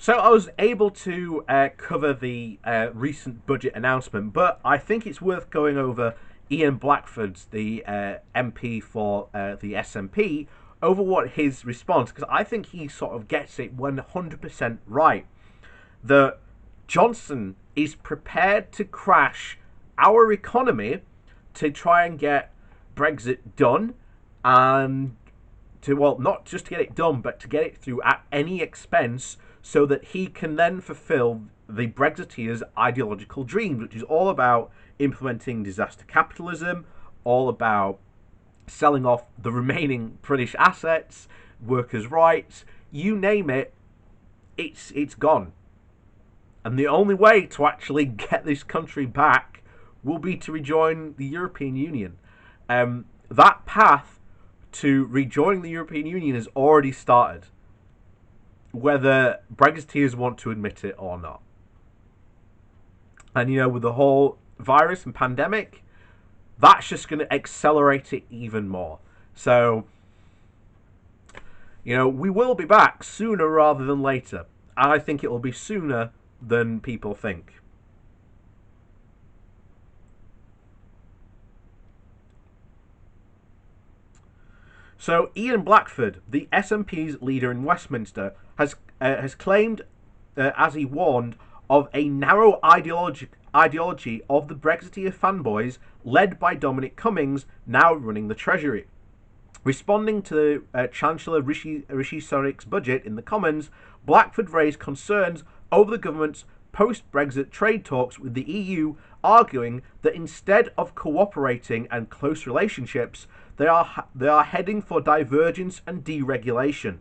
So I was able to cover the recent budget announcement, but I think it's worth going over Ian Blackford's, the MP for the SNP, over what his response, because I think he sort of gets it 100% right. That Johnson is prepared to crash our economy to try and get Brexit done, and to, well, not just to get it done, but to get it through at any expense, so that he can then fulfill the Brexiteers' ideological dreams, which is all about implementing disaster capitalism, all about selling off the remaining British assets, workers' rights, you name it, it's gone. And the only way to actually get this country back will be to rejoin the European Union. That path to rejoining the European Union has already started, whether Brexiteers want to admit it or not. And with the whole virus and pandemic, that's just going to accelerate it even more. So, we will be back sooner rather than later. And I think it will be sooner than people think. So Ian Blackford, the SNP's leader in Westminster, has claimed, as he warned, of a narrow ideology of the Brexiteer fanboys led by Dominic Cummings, now running the Treasury. Responding to Chancellor Rishi Sunak's budget in the Commons, Blackford raised concerns over the government's post-Brexit trade talks with the EU, arguing that instead of cooperating and close relationships, they are heading for divergence and deregulation.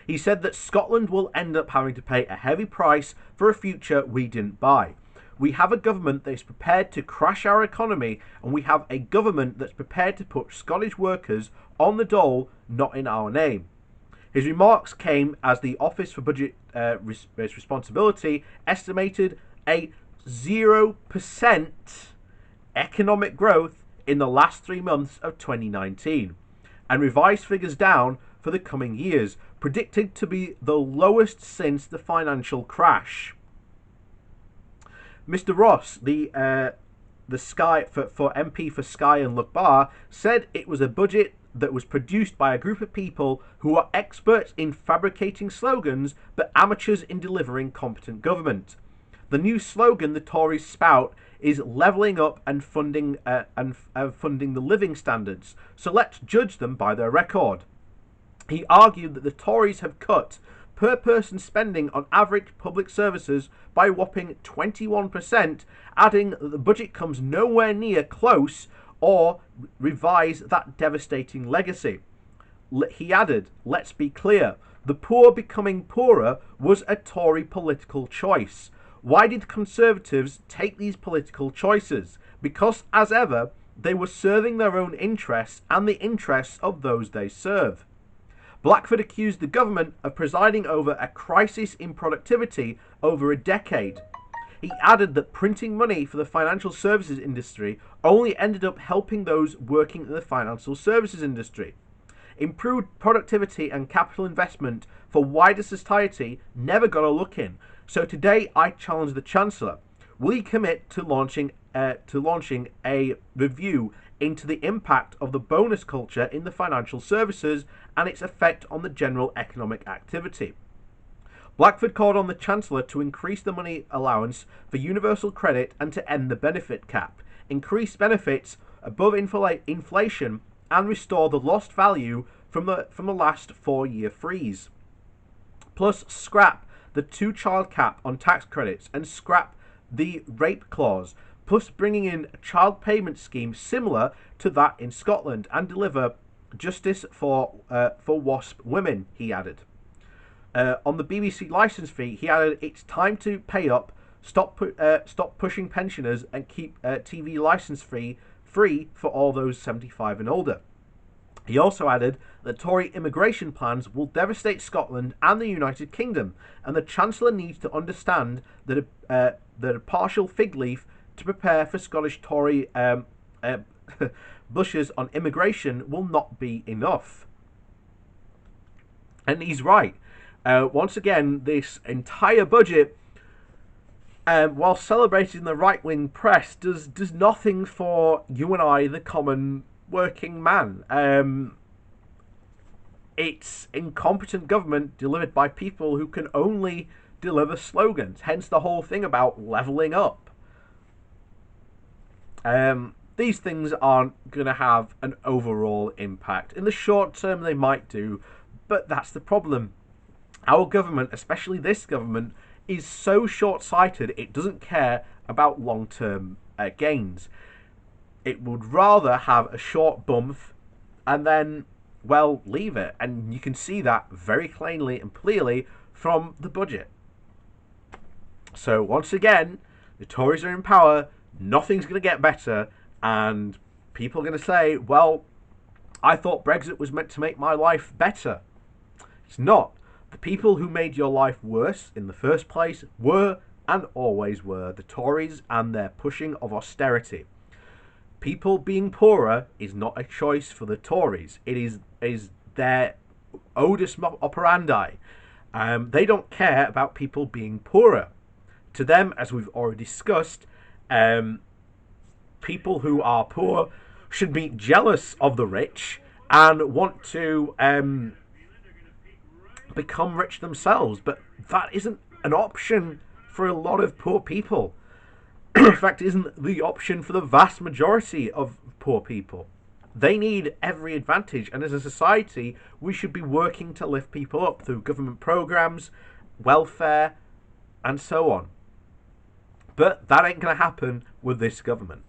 He said that Scotland will end up having to pay a heavy price for a future we didn't buy. We have a government that is prepared to crash our economy, and we have a government that's prepared to put Scottish workers on the dole, not in our name. His remarks came as the Office for Budget Responsibility estimated a 0% economic growth in the last 3 months of 2019, and revised figures down for the coming years, predicted to be the lowest since the financial crash. Mr. Ross, the Sky for MP for Skye and Loughbar, said it was a budget that was produced by a group of people who are experts in fabricating slogans but amateurs in delivering competent government. The new slogan the Tories spout is levelling up and funding funding the living standards, so let's judge them by their record. He argued that the Tories have cut per person spending on average public services by a whopping 21%, adding that the budget comes nowhere near close or revise that devastating legacy. He added, let's be clear, the poor becoming poorer was a Tory political choice. Why did Conservatives take these political choices? Because, as ever, they were serving their own interests and the interests of those they serve. Blackford accused the government of presiding over a crisis in productivity over a decade. He added that printing money for the financial services industry only ended up helping those working in the financial services industry. Improved productivity and capital investment for wider society never got a look in. So today I challenge the Chancellor. Will he commit to launching a review into the impact of the bonus culture in the financial services and its effect on the general economic activity? Blackford called on the Chancellor to increase the money allowance for universal credit and to end the benefit cap, increase benefits above inflation, and restore the lost value from the last 4-year freeze. Plus, scrap the 2-child cap on tax credits and scrap the rape clause, plus bringing in a child payment scheme similar to that in Scotland and deliver justice for WASP women, he added. On the BBC licence fee, he added, it's time to pay up, stop pushing pensioners and keep TV licence free for all those 75 and older. He also added that Tory immigration plans will devastate Scotland and the United Kingdom, and the Chancellor needs to understand that a partial fig leaf to prepare for Scottish Tory bushes on immigration will not be enough. And he's right. Once again, this entire budget, while celebrating the right-wing press, does nothing for you and I, the common working man. It's incompetent government delivered by people who can only deliver slogans. Hence the whole thing about levelling up. These things aren't going to have an overall impact. In the short term, they might do, but that's the problem. Our government, especially this government, is so short-sighted, it doesn't care about long-term gains. It would rather have a short bump and then, well, leave it. And you can see that very plainly and clearly from the budget. So once again, the Tories are in power, nothing's going to get better, and people are going to say, well, I thought Brexit was meant to make my life better. It's not. The people who made your life worse in the first place were, and always were, the Tories and their pushing of austerity. People being poorer is not a choice for the Tories. It is their modus operandi. They don't care about people being poorer. To them, as we've already discussed, people who are poor should be jealous of the rich and want to become rich themselves. But that isn't an option for a lot of poor people. In fact, it isn't the option for the vast majority of poor people. They need every advantage, and as a society, we should be working to lift people up through government programs, welfare, and so on. But that ain't going to happen with this government.